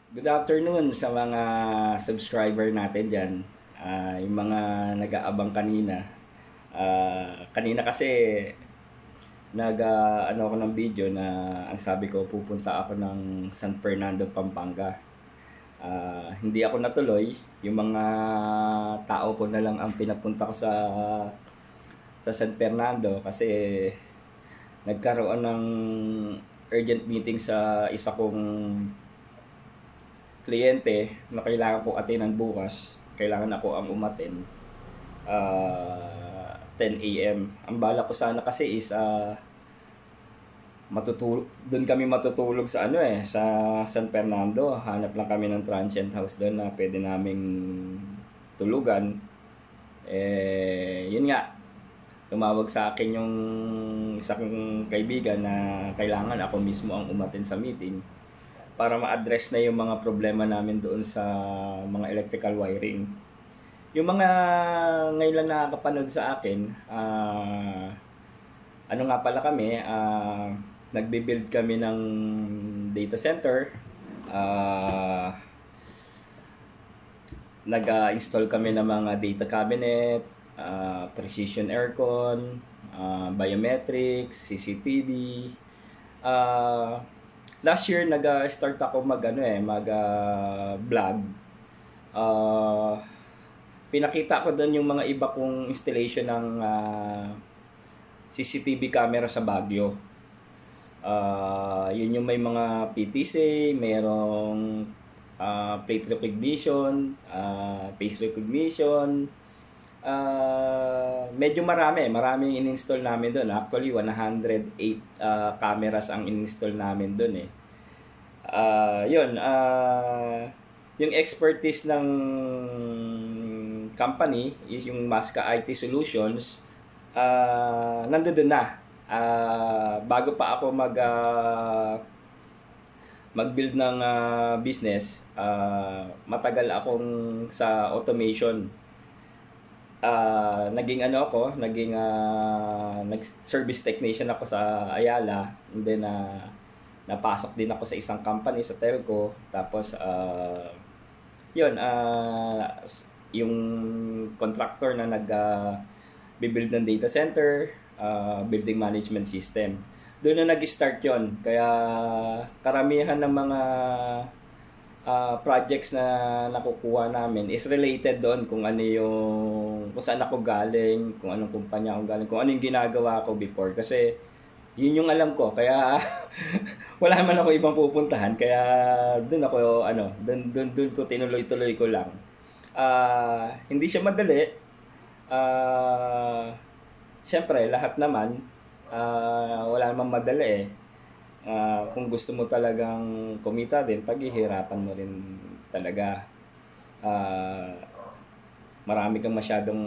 Good afternoon sa mga subscriber natin dyan. Yung mga nag-aabang kanina. Kanina kasi ano ako ng video na ang sabi ko pupunta ako ng San Fernando, Pampanga. Hindi ako natuloy. Yung mga tao ko na lang ang pinapunta ko sa San Fernando kasi nagkaroon ng urgent meeting sa isa kong kliyente na kailangan ko atinan bukas. Kailangan ako ang umaten 10 a.m. Ang bala ko sana kasi is doon kami matutulog sa sa San Fernando. Hanap lang kami ng transient house doon na pwede naming tulugan. Yun nga, tumawag sa akin yung isang kaibigan na kailangan ako mismo ang umaten sa meeting para ma-address na yung mga problema namin doon sa mga electrical wiring. Yung mga ngayon lang nakakapanood sa akin, ano nga pala kami, nagbe-build kami ng data center. Nag-install kami ng mga data cabinet, precision aircon, biometrics, CCTV. Last year nag-start ako vlog. Pinakita ko doon yung mga iba kong installation ng CCTV camera sa Baguio. Yun yung may mga PTC, merong plate recognition, face recognition. Medyo maraming in-install namin doon. Actually 108 cameras ang in-install namin doon yung expertise ng company is yung Masca IT Solutions. Nandoon na. Bago pa ako mag-build ng business, matagal akong sa automation. Naging nag-service technician ako sa Ayala, and then napasok din ako sa isang company sa telco. Tapos yung contractor na nag-build ng data center, building management system. Doon na nag-start yon. Kaya karamihan ng mga projects na nakukuha namin is related doon kung saan ako galing, kung anong kumpanya ako galing, kung ano yung ginagawa ko before. Kasi yun yung alam ko. Kaya wala man ako ibang pupuntahan. Kaya doon ko tinuloy-tuloy ko lang. Hindi siya madali. Siyempre, lahat naman, wala namang madali kung gusto mo talagang kumita din, paghihirapan mo rin talaga. Marami kang masyadong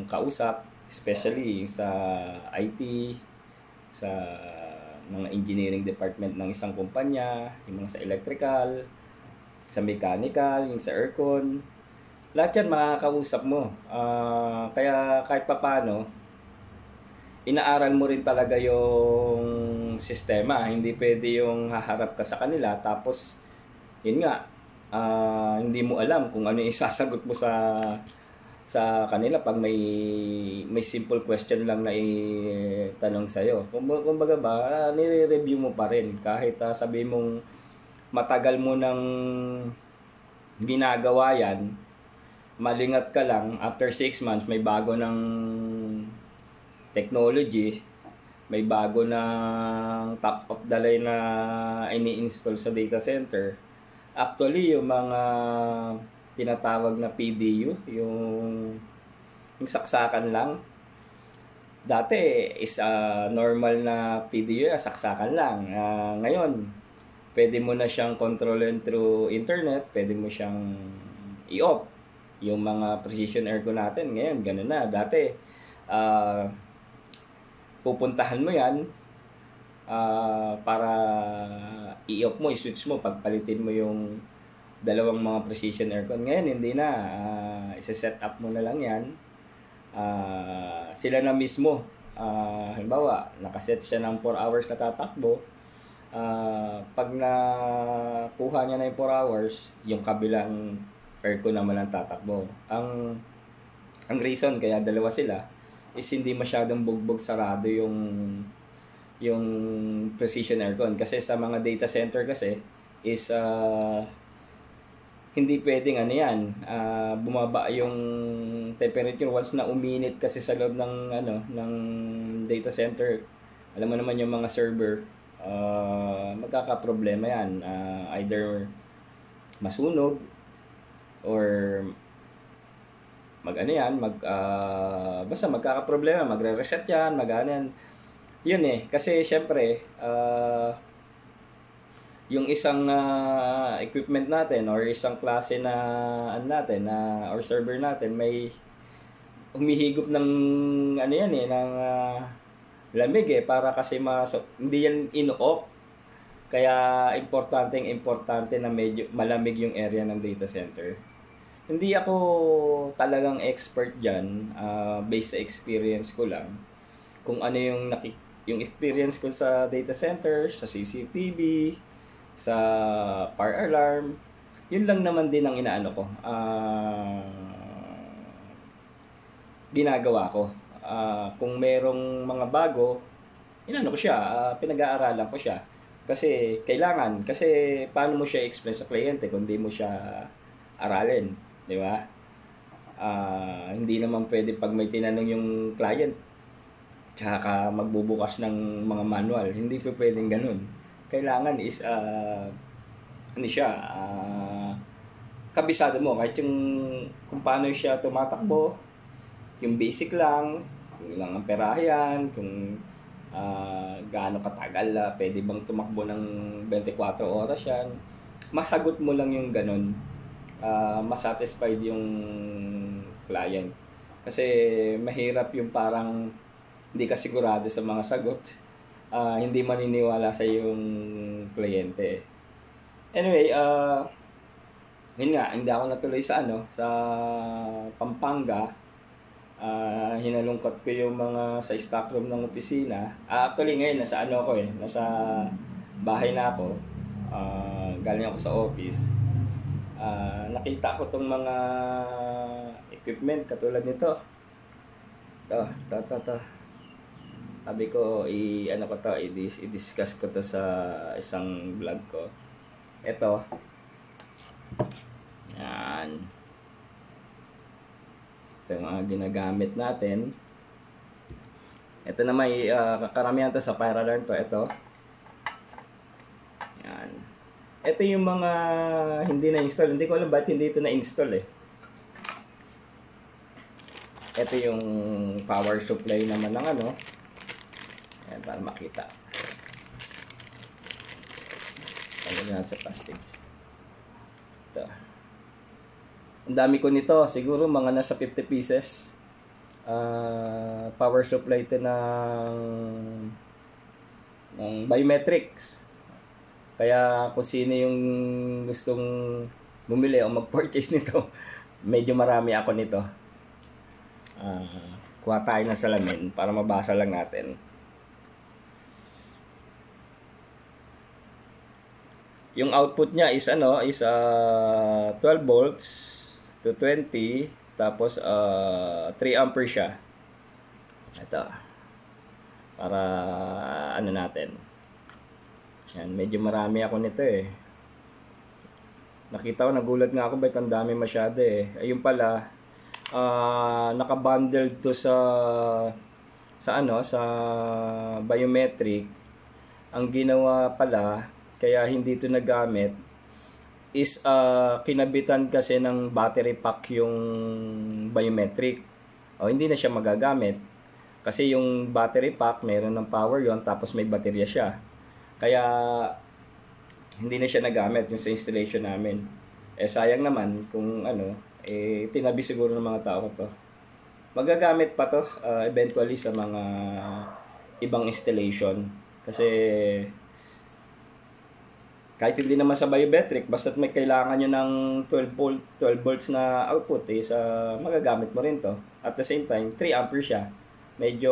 kausap, especially sa IT, sa mga engineering department ng isang kumpanya, yung mga sa electrical, sa mechanical, yung sa aircon. Lahat yan makakausap mo. Kaya kahit papano, inaaral mo rin talaga yung sistema. Hindi pwede yung haharap ka sa kanila tapos yun nga, hindi mo alam kung ano yung isasagot mo sa kanila pag may simple question lang na itanong sa'yo. Kumbaga ba, nire-review mo pa rin kahit sabi mong matagal mo nang ginagawa yan, malingat ka lang, after 6 months may bago ng technology, may bago ng top of the line na ini-install sa data center. Actually, yung mga tinatawag na PDU, yung saksakan lang. Dati is normal na PDU, saksakan lang. Ngayon, pwede mo na siyang kontrolin through internet, pwede mo siyang i-off. Yung mga precision aircon natin, ngayon, gano'n na. Dati, pupuntahan mo yan para i-off mo, i-switch mo, pagpalitin mo yung dalawang mga precision aircon. Ngayon, hindi na. Isa-set up mo na lang yan. Sila na mismo. Halimbawa, nakaset siya ng 4 hours na tatakbo. Pag nakuha niya na yung 4 hours, yung kabilang aircon naman ang tatakbo. Ang reason kaya dalawa sila is hindi masyadong bugbog sarado yung precision aircon, kasi sa mga data center kasi is hindi pwedeng ano yan, bumaba yung temperature once na uminit kasi sa loob ng data center. Alam mo naman yung mga server, magkakaproblema yan, either masunog or basta magkakaproblema, magre-reset yan, yan. Yun kasi syempre, yung isang equipment natin or isang klase na or server natin may humihigop ng ng lamig para kasi hindi yan ino-off. Kaya importante na medyo malamig yung area ng data center. Hindi ako talagang expert diyan, based sa experience ko lang. Kung ano yung experience ko sa data center, sa CCTV, sa fire alarm, yun lang naman din ang ginagawa ko. Kung merong mga bago, ko siya, pinag-aaralan ko siya. Kasi paano mo siya i-explain sa kliyente kung di mo siya aralin, di ba? Hindi naman pwede pag may tinanong yung client, tsaka magbubukas ng mga manual. Hindi po pwedeng ganun. Kailangan is kabisado mo kahit kung paano siya tumatakbo, yung basic lang, kung ilang amperahe yan, kung gaano katagal pwede bang tumakbo ng 24 oras yan. Masagot mo lang yung ganun, masatisfied yung client. Kasi mahirap yung parang hindi ka sigurado sa mga sagot, hindi maniniwala sa yung kliyente. Anyway, yun nga, hindi ako natuloy sa Pampanga. Hinalungkot ko yung mga sa stock room ng opisina. Actually ngayon nasa nasa bahay na ako. Galing ako sa office. Nakita ko tong mga equipment katulad nito. To. Sabi ko, i-discuss ko to sa isang vlog ko. Ito. Yan. Ito yung mga ginagamit natin. Ito na may karamihan to sa fire alarm to. Ito. Yan. Ito yung mga hindi na-install. Hindi ko alam ba't hindi ito na-install Ito yung power supply naman ng Ayan, para makita. Tanggalin natin sa plastic. Ito. Ang dami ko nito. Siguro mga nasa 50 pieces. Power supply ito ng biometrics. Kaya kung sino yung gustong bumili o mag-purchase nito, medyo marami ako nito. Kuha tayo ng salamin para mabasa lang natin. Yung output niya is 12 volts to 20, tapos 3 ampere siya. Ito. Para natin. Yan, medyo marami ako nito Nakita ko, nagulat nga ako, ba't ang dami masyado Ayun pala, naka-bundled to sa biometric. Ang ginawa pala, kaya hindi ito nagamit, is kinabitan kasi ng battery pack yung biometric. Hindi na siya magagamit. Kasi yung battery pack, mayroon ng power yon, tapos may baterya siya. Kaya, hindi na siya nagamit yung sa installation namin. Sayang naman kung tinabi siguro ng mga tao to. Magagamit pa to eventually sa mga ibang installation. Kasi, kahit hindi naman sa biometric, basta't may kailangan nyo ng 12 volts na output, magagamit mo rin to. At the same time, 3 ampere siya. Medyo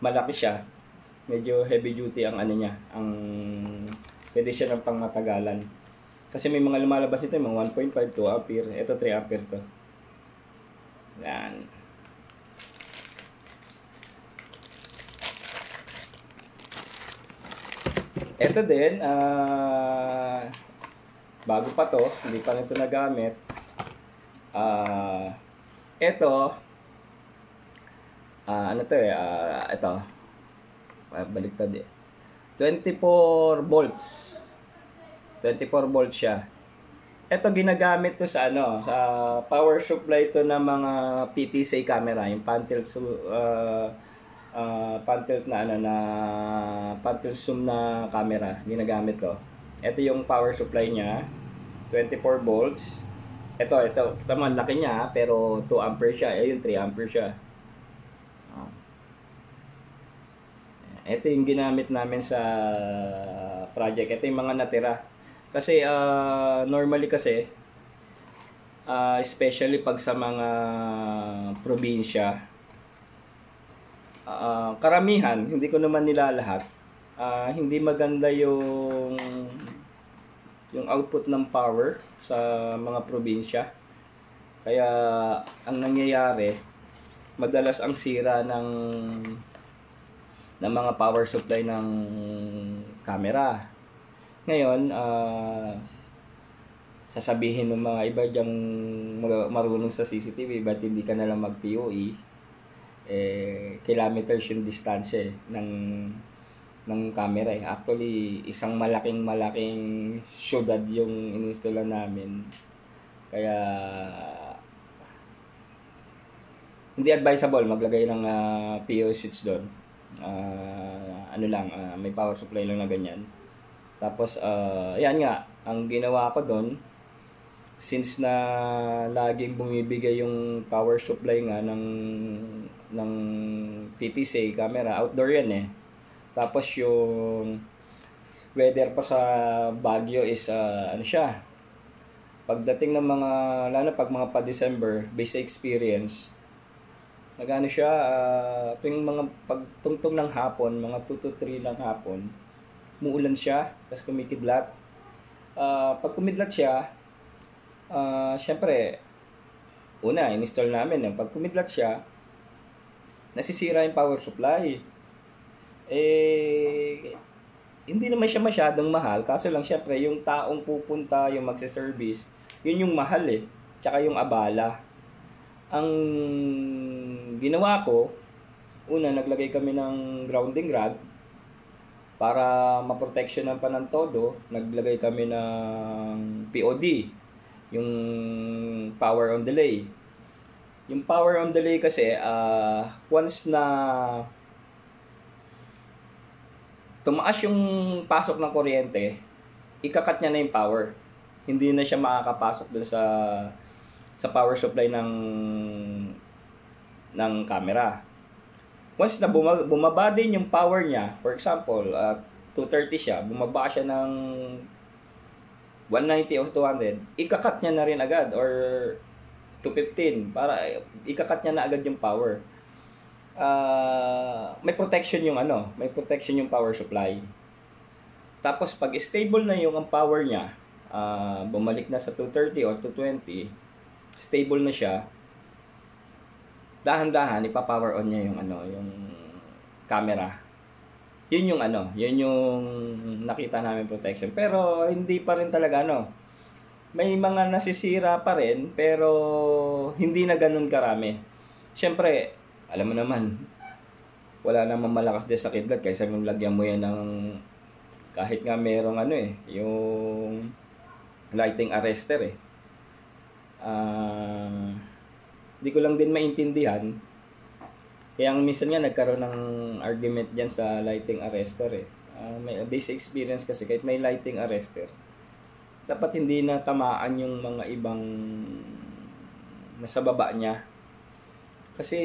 malaki siya. medyo heavy duty ang ano niya, ang pwede siya ng pangmatagalan. Kasi may mga lumalabas nito, mga 1.5, 2 ampere. Ito 3 ampere to. Yan. Ito din, bago pa to, hindi pa nito nagamit. Ito, ano to ito, baliktad 24 volts. 24 volts siya. Ito ginagamit to sa sa power supply to ng mga PTC camera, yung pan-tilt na pan-tilt zoom na camera, ginagamit to. Ito yung power supply niya, 24 volts. Ito, tama, laki niya, pero 2 ampere siya. Yung 3 ampere siya. Ito yung ginamit namin sa project. Ito yung mga natira. Kasi normally kasi especially pag sa mga probinsya, karamihan, hindi ko naman nilalahat, hindi maganda yung output ng power sa mga probinsya. Kaya ang nangyayari, madalas ang sira ng mga power supply ng camera. Ngayon, sasabihin ng mga iba diyang marunong sa CCTV, ba't hindi ka nalang mag-POE? Kilometers yung distansya ng camera. Actually, isang malaking syudad yung ininstalla namin. Kaya hindi advisable maglagay ng POE switch doon. May power supply lang na ganyan. Tapos, yan nga, ang ginawa ko doon, since na laging bumibigay yung power supply nga ng PTC camera, outdoor yan Tapos yung weather pa sa Baguio is, pagdating ng mga, lalo pag mga pa-December, based sa experience, nagano siya, tuwing mga pagtungtong ng hapon, mga 2 to 3 ng hapon, muulan siya, tapos kumikidlat. Pag kumidlat siya, syempre, in-install namin. Pag kumidlat siya, nasisira yung power supply. Hindi naman siya masyadong mahal, kaso lang syempre, yung taong pupunta, yung magse-service, yun yung mahal tsaka yung abala. Ang ginawa ko, naglagay kami ng grounding rod, para maproteksyonan pa ng todo, naglagay kami ng POD, yung power on delay. Yung power on delay kasi, once na tumaas yung pasok ng kuryente, ikakat niya na yung power. Hindi na siya makakapasok dun sa power supply ng camera. Once na bumaba din yung power niya, for example, 230 siya, bumaba siya ng 190 o 200, ikakat niya na rin agad, or 215, para ikakat niya na agad yung power. May protection yung power supply. Tapos pag stable na yung power niya, bumalik na sa 230 or 220, stable na siya, dahan-dahan ipa-power on niya yung camera. Yun yung nakita namin protection. Pero hindi pa rin talaga may mga nasisira pa rin, pero hindi na ganun karami. Siyempre, alam mo naman, wala namang malakas din sa kidlat kaysa yung lagyan mo yan ng kahit nga merong yung lighting arrestor Hindi ko lang din maintindihan. Kaya minsan nga nagkaroon ng argument dyan sa lighting arrestor may basic experience kasi kahit may lighting arrestor, dapat hindi na tamaan yung mga ibang nasa baba niya. Kasi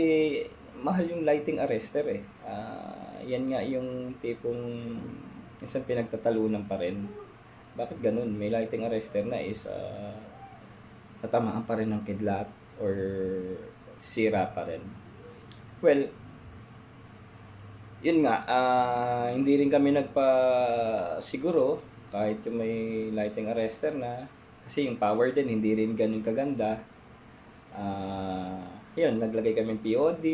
mahal yung lighting arrestor yan nga yung tipong minsan pinagtatalunan pa rin. Bakit ganun? May lighting arrestor na is natamaan pa rin ng kidlat or sira pa rin. Well, yun nga, hindi rin kami siguro, kahit yung may lighting arrestor na, kasi yung power din, hindi rin ganun kaganda. Yun, naglagay kami POD,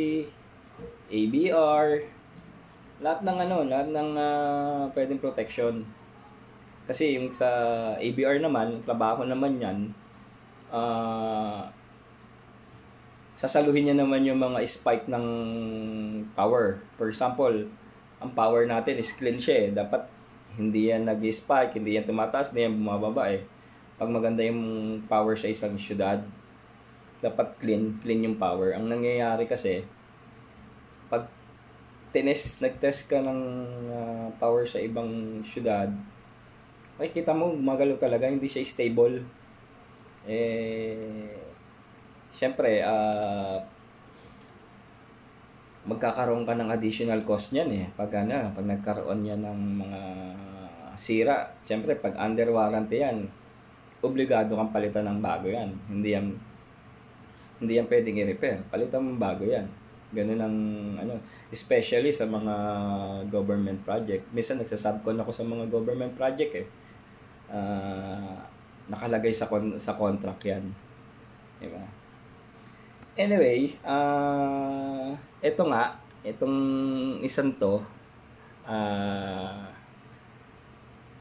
ABR, lahat ng pwedeng protection. Kasi yung sa ABR naman, trabaho naman yan, sasaluhin niya naman yung mga spike ng power. For example, ang power natin is clean siya eh. Dapat hindi yan nag-spike, hindi yan tumataas, hindi yan bumababa eh. Pag maganda yung power sa isang syudad, dapat clean yung power. Ang nangyayari kasi, pag nag-test ka ng power sa ibang syudad, makikita mo, magalo talaga, hindi siya stable. Siyempre, magkakaroon ka ng additional cost niyan eh. Pag nagkaroon yan ng mga sira, siyempre, pag under warranty yan, obligado kang palitan ng bago yan. Hindi yan pwedeng i-repair. Palitan mo bago yan. Ganun ang, especially sa mga government project. Minsan nagsasubcon ako sa mga government project eh. Nakalagay sa contract yan. Diba? Anyway, itong isang to,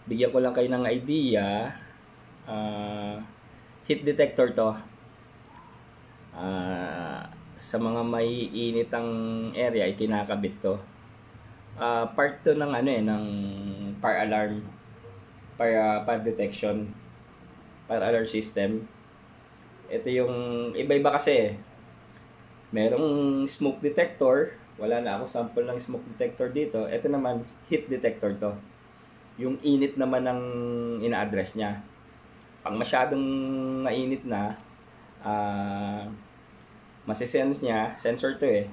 bigyan ko lang kayo ng idea. Heat detector to. Sa mga may initang area, ikinakabit to. Part to ng ng fire alarm, fire detection, fire alarm system. Ito yung iba-iba kasi. Merong smoke detector. Wala na ako sample ng smoke detector dito. Ito naman, heat detector to. Yung init naman ng ina-address niya. Pag masyadong mainit na, masisense niya, sensor to eh.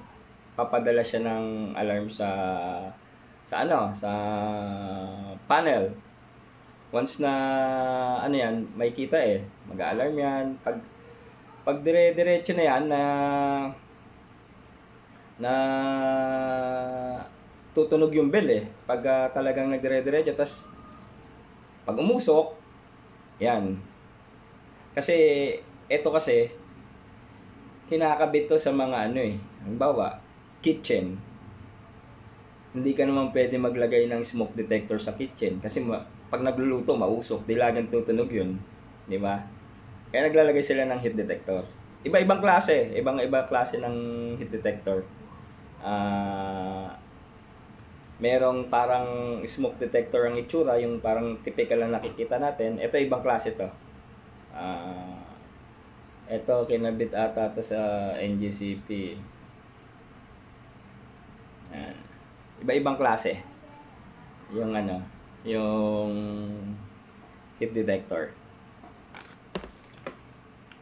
Papadala siya ng alarm sa panel. Once na may kita eh, mag-alarm yan. Pag dire-diretso na yan na tutunog yung bell eh. Pag talagang nagdire-diretso, tas pag umusok, yan. Kasi kinakabit to sa mga halimbawa, kitchen. Hindi ka naman pwede maglagay ng smoke detector sa kitchen kasi pag nagluluto, mausok, dilagan tutunog yun. Di ba? Kaya naglalagay sila ng heat detector. Iba-ibang klase. Ibang-iba klase ng heat detector. Merong parang smoke detector ang itsura, yung parang typical na nakikita natin. Ito ibang klase to. Ito kinabit ata to sa NGCP. Iba-ibang klase. Yung yung heat detector.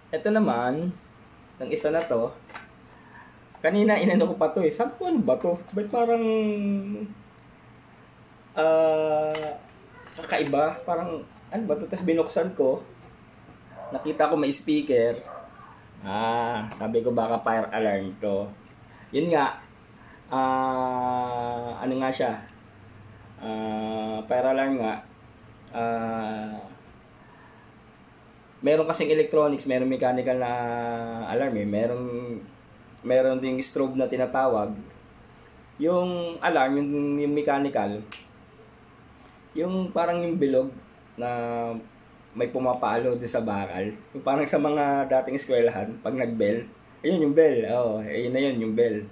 Ito naman, ng isa na to, kanina inano ko pa to eh. Sabi ko, ano ba to? Ba't parang kakaiba? Parang, ano ba to? Tapos binuksan ko, nakita ko may speaker. Sabi ko baka fire alarm to. Yun nga, ano nga siya? Fire alarm nga. Meron kasing electronics, meron mechanical na alarm eh. Meron ding strobe na tinatawag. Yung alarm, yung mechanical, yung parang yung bilog na may pumapalo din sa bakal. Yung parang sa mga dating eskwelahan, pag nag-bell, ayun yung bell. Ayun na yun, yung bell.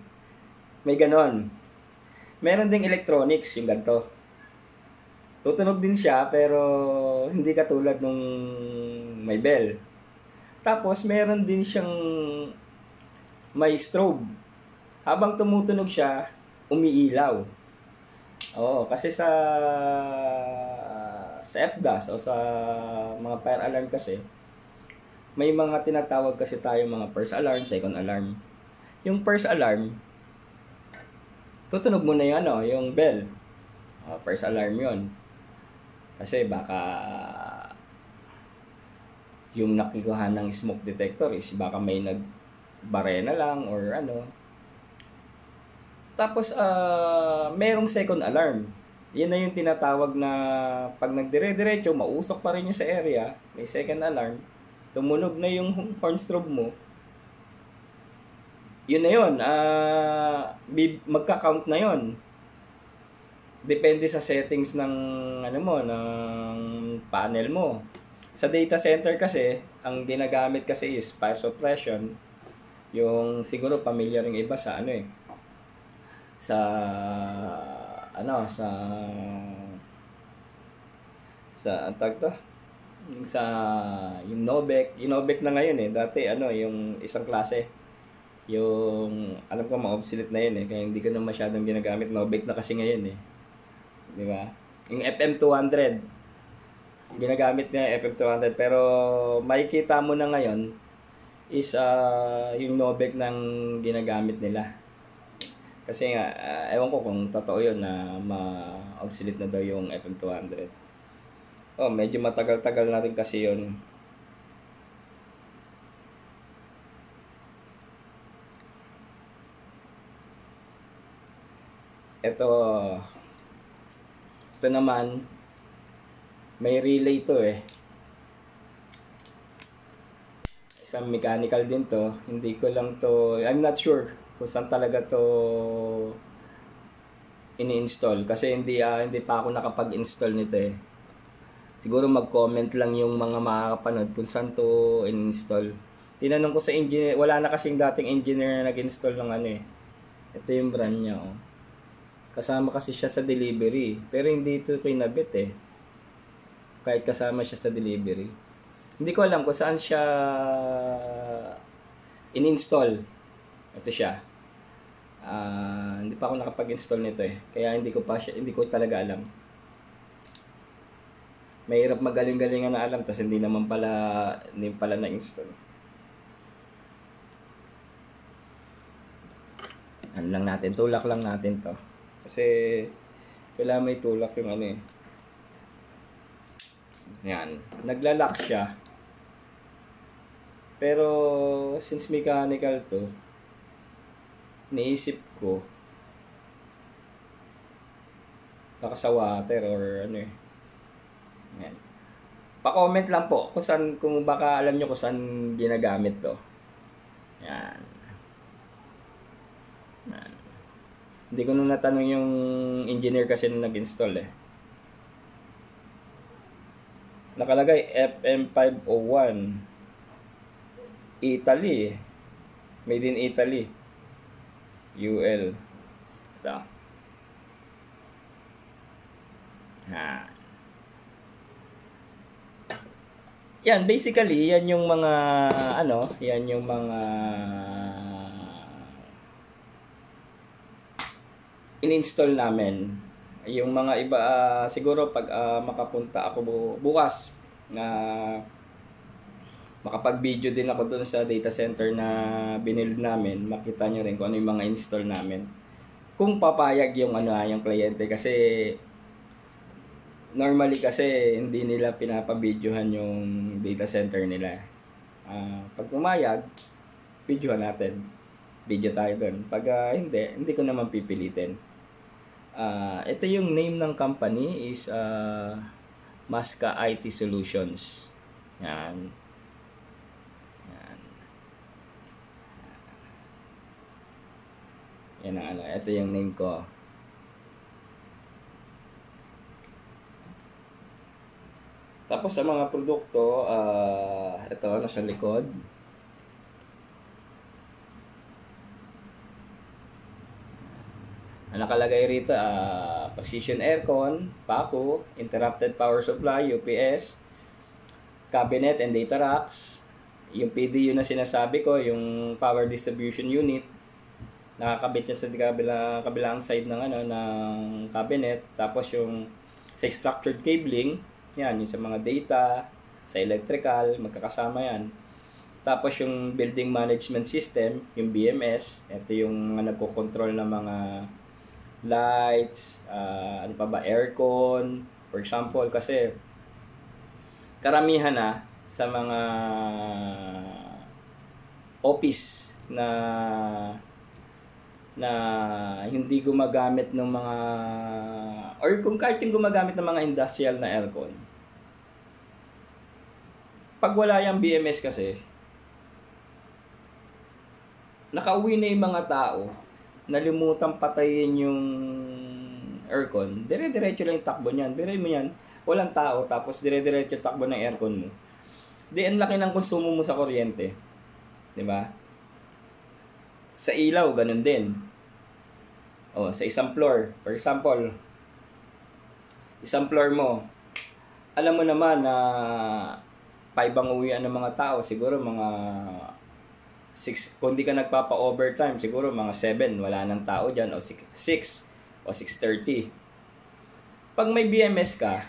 May ganon. Meron ding electronics, yung ganito. Tutunog din siya, pero hindi katulad nung may bell. Tapos, meron din siyang may strobe. Habang tumutunog siya, umiilaw. Kasi sa FDAS o sa mga fire alarm kasi, may mga tinatawag kasi tayo mga first alarm, second alarm. Yung first alarm, tutunog mo na yung bell. First alarm yon. Kasi baka yung nakikuha ng smoke detector is baka may nagbarena lang or Tapos, merong second alarm. Yan na yung tinatawag na pag nagdire-diretso, mausok pa rin yung sa area, may second alarm, tumunog na yung horn strobe mo, yun na yun, magka-count na yun. Depende sa settings ng ano mo, ng panel mo. Sa data center kasi, ang ginagamit kasi is fire suppression. Yung siguro familiar ng iba sa ano eh. Sa ano, sa ang tawag to? Sa yung Novec na ngayon eh. Dati ano, yung isang klase. Yung alam ko ma-obsolete na yun eh, kaya hindi ko na masyadong ginagamit. Novec na kasi ngayon eh. Di ba? Yung FM200, ginagamit niya FM200, pero makikita mo na ngayon is yung Novec ng ginagamit nila. Kasi nga, ewan ko kung totoo yun na ma-obsolete na daw yung FM200. Oh, medyo matagal-tagal na rin kasi yun. Ito naman, may relay to eh. Isang mechanical din to. Hindi ko lang to, I'm not sure kung saan talaga to ini-install. Kasi hindi pa ako nakapag-install nito eh. Siguro mag-comment lang yung mga makakapanood kung saan to in-install. Tinanong ko sa engineer, wala na kasing dating engineer na nag-install ng ano eh. Ito yung brand niya oh. Kasama kasi siya sa delivery. Pero hindi ito kinabit eh. Kahit kasama siya sa delivery. Hindi ko alam kung saan siya in-install. Ito siya. Hindi pa ako nakapag-install nito eh. Kaya hindi ko talaga alam. Mahirap magaling-galingan na alam tas hindi pala na-install. Ano lang natin, tulak lang natin to. Kasi kailangan may tulak yung ano eh. Yan, naglalak siya. Pero since mechanical to, naisip ko baka sa water or ano eh. Yan. Pa-comment lang po kung baka alam nyo kung saan ginagamit to. Yan. Yan. Hindi ko na natanong yung engineer kasi na nag-install eh. Nakalagay FM501 Italy. Made in Italy. UL. Ito. Yan, basically, yan yung mga in-install namin. Yung mga iba, siguro pag makapunta ako bukas na makapag-video din ako dun sa data center na binild namin, makita nyo rin kung ano yung mga install namin. Kung papayag yung yung kliyente kasi normally kasi hindi nila pinapabidyohan yung data center nila. Pag pumayag, videohan natin. Video tayo doon. Pag hindi ko naman pipilitin. Ito yung name ng company is Masca IT Solutions. Yan. Yan ang ito yung name ko. Tapos sa mga produkto, ito nasa likod. Nakalagay rito, precision aircon, PACU, interrupted power supply, UPS, cabinet and data racks, yung PDU na sinasabi ko, yung power distribution unit, nakakabit niya sa kabilang side ng ng cabinet. Tapos yung sa structured cabling, yan, yung sa mga data, sa electrical, magkakasama yan. Tapos yung building management system, yung BMS, ito yung nagko-control ng mga lights, aircon, for example, kasi karamihan sa mga office na na hindi gumagamit ng mga, or kung kahit yung gumagamit ng mga industrial na aircon, pag wala yung BMS kasi, nakauwi na yung mga tao, nalimutan patayin yung aircon, dire-diretso lang yung takbo niyan. Biruin mo yan, walang tao, tapos dire-diretso yung takbo ng aircon mo. Di, ang laki ng konsumo mo sa kuryente. Di ba? Sa ilaw, ganun din. O, sa isang floor, for example, isang floor mo, alam mo naman na 5 ang uwian ng mga tao, siguro mga 6, kung di ka nagpapa-overtime, siguro mga 7, wala nang tao dyan, o 6 o 6:30. Pag may BMS ka,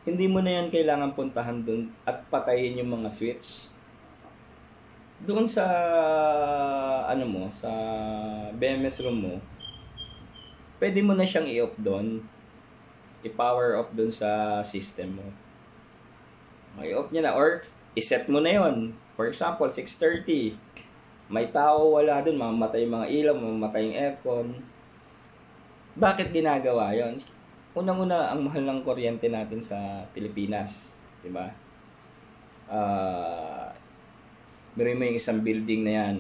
hindi mo na yan kailangan puntahan dun at patayin yung mga switch. Doon sa ano mo, sa BMS room mo, pwede mo na siyang i-off doon, i-power off doon sa system mo. I-off niya na, or i-set mo na yon. For example, 6:30, may tao, wala doon, mamamatay yung mga ilaw, mamamatay yung aircon. Bakit ginagawa yon? Unang-una, ang mahal ng kuryente natin sa Pilipinas, di ba? Meron mo yung isang building na yan.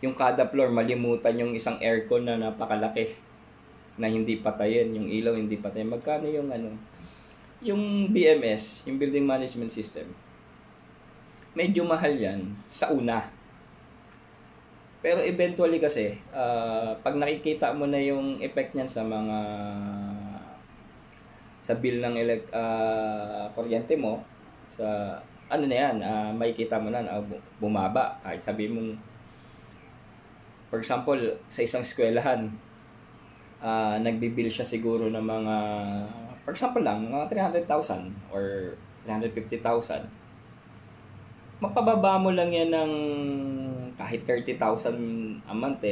Yung kada floor, malimutan yung isang aircon na napakalaki na hindi patayin, yung ilaw hindi patayin. Magkano yung ano? Yung BMS, yung Building Management System, medyo mahal yan sa una. Pero eventually kasi, pag nakikita mo na yung effect niyan sa mga sa bill ng kuryente mo, sa ano na yan, makikita mo na bumaba. Kahit sabi mong, for example, sa isang eskwelahan, nagbibill siya siguro ng mga, for example lang, mga 300,000 or 350,000. Mapababa mo lang yan ng kahit 30,000 a month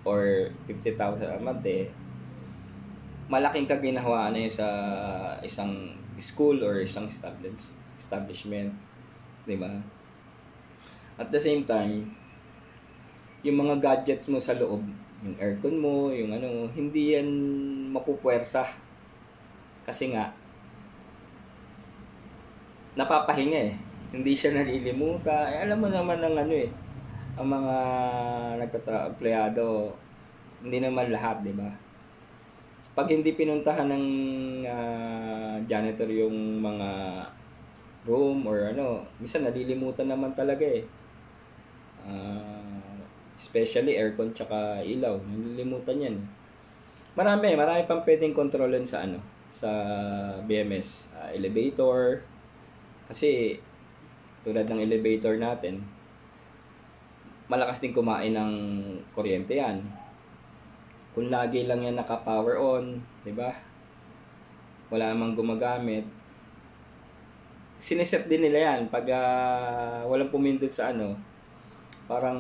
or 50,000 a month malaking kaginhawaan na yun sa isang school or isang establishment, di ba? At the same time, yung mga gadgets mo sa loob, yung aircon mo, yung ano, hindi yan mapupuwersa. Kasi nga, napapahinga hindi siya nalilimuta. Alam mo naman ng ano ang mga empleyado, hindi naman lahat, di ba? Pag hindi pinuntahan ng janitor yung mga room or ano, minsan nalilimutan naman talaga especially aircon tsaka ilaw, nalilimutan yan. Marami pang pwedeng kontrolin sa ano, sa BMS, elevator, kasi tulad ng elevator natin, malakas din kumain ng kuryente yan. Kung lagi lang yan naka-power on, di ba? Wala namang gumagamit. Sineset din nila yan pag walang pumindot sa ano, parang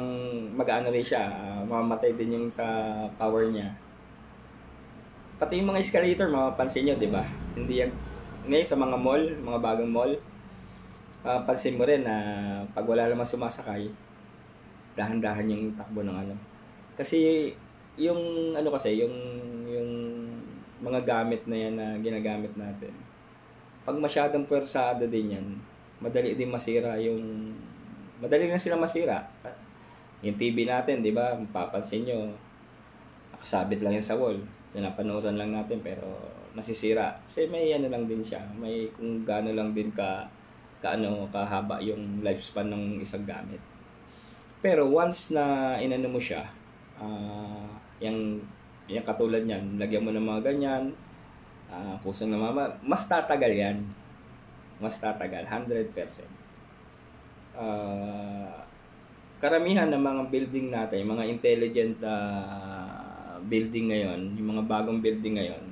mag-ano rin siya, mamamatay din yung sa power niya. Pati yung mga escalator, mapapansin nyo, di ba? Hindi yan, ngayon sa mga mall, mga bagong mall, pansin mo rin na pag wala naman sumasakay, dahan-dahan yung takbo ng ano. Kasi yung ano kasi, yung mga gamit na yan na ginagamit natin, pag masyadong pwersado din yan, madali din masira madali na sila masira. Yung TV natin, di ba, mapapansin nyo, nakasabit lang yan sa wall, pinapanood lang natin, pero nasisira. Kasi may ano lang din siya, may kung gaano lang din kahaba yung lifespan ng isang gamit. Pero once na inano mo siya, yung katulad niyan, lagyan mo ng mga ganyan, kusang na mas tatagal yan. Mas tatagal, 100%. Karamihan ng mga building natin, yung mga intelligent building ngayon, yung mga bagong building ngayon,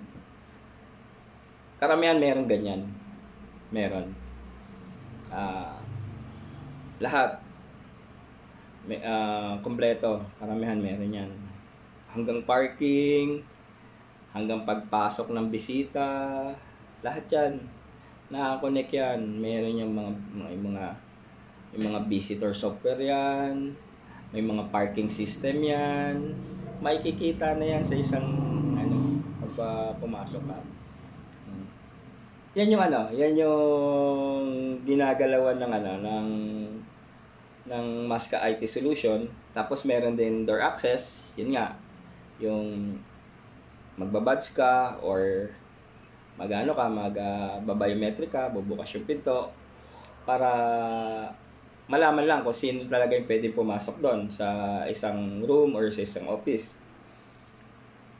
karamihan meron ganyan. Meron. Lahat kompleto, karamihan meron yan, hanggang parking, hanggang pagpasok ng bisita, lahat yan nakakonect yan. Meron yung mga visitor software yan, may mga parking system yan. Makikita na yan sa isang pagka pumasok ka. Yan yung yan yung ginagalawan ng Masca IT Solution. Tapos meron din door access, yun nga, yung magbabadge ka or magbabiometric ka, bubukas yung pinto para malaman lang kung sino talaga yung pwede pumasok doon sa isang room or sa isang office.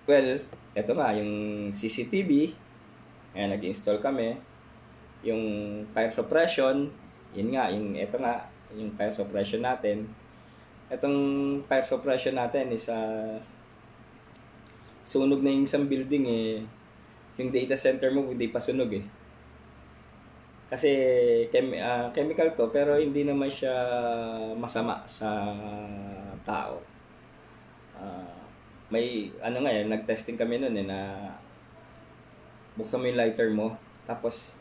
Well, eto nga, yung CCTV, ayan, nag-install kami. Yung fire suppression, yun nga, yung fire suppression natin. Itong fire suppression natin is sunog na yung isang building yung data center mo hindi pa sunog kasi chemical to pero hindi naman siya masama sa tao. May nag-testing kami noon na buksan mo yung lighter mo tapos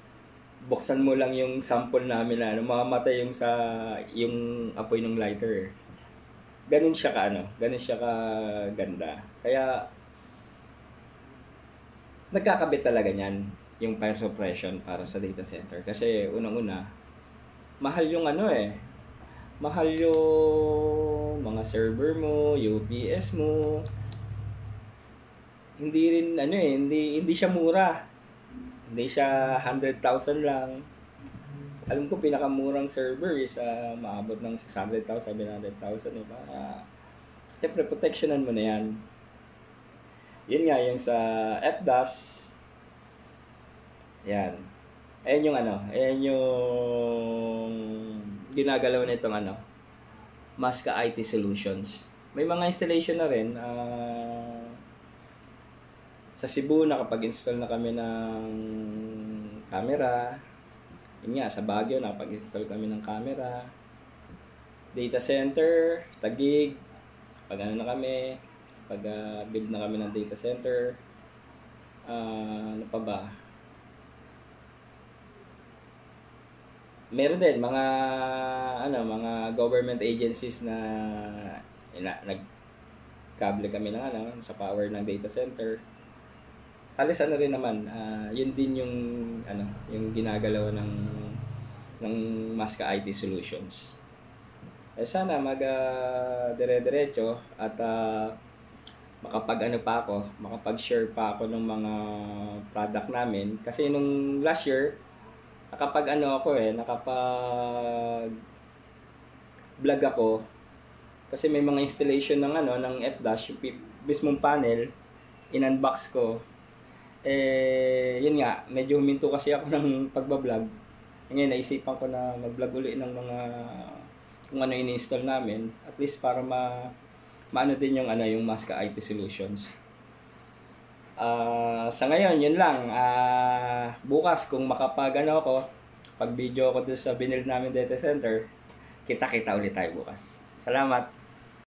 buksan mo lang yung sample namin na mamamatay yung apoy ng lighter. Ganun siya ka ganda. Kaya nagkakabit talaga niyan yung fire suppression para sa data center kasi unang-una mahal yung mahal yung mga server mo, UPS mo. Hindi rin hindi siya mura. Hindi siya 100,000 lang. Alam ko pinakamurang server is maabot ng 600,000, 700,000 siyempre protectionan mo na yan. Yun nga yung sa FDAS. Yan. Ayan yung ginagalaw nitong Masca IT Solutions. May mga installation na rin sa Cebu nakapag-install na kami ng camera. Yun nga, sa Baguio nakapag-install kami ng camera. Data center, Taguig, pag build na kami ng data center. Ano pa ba? Meron din mga government agencies na nagkable kami ng sa power ng data center. Halos rin naman, yun din yung ginagalaw ng Masca IT Solutions. Sana dire-diretso at makapag-share pa ako ng mga product namin kasi nung last year nakapag-vlog ako kasi may mga installation ng FDAS, yung mismong panel in-unbox ko. Yun nga, medyo huminto kasi ako ng pagbablog. Ngayon naisipan ko na mag-vlog uli ng mga kung ano ini-install namin at least para maano din yung Masca IT Solutions. Sa ngayon, yun lang. Bukas kung pag video ako doon sa binil namin data center, kita-kita ulit tayo bukas. Salamat.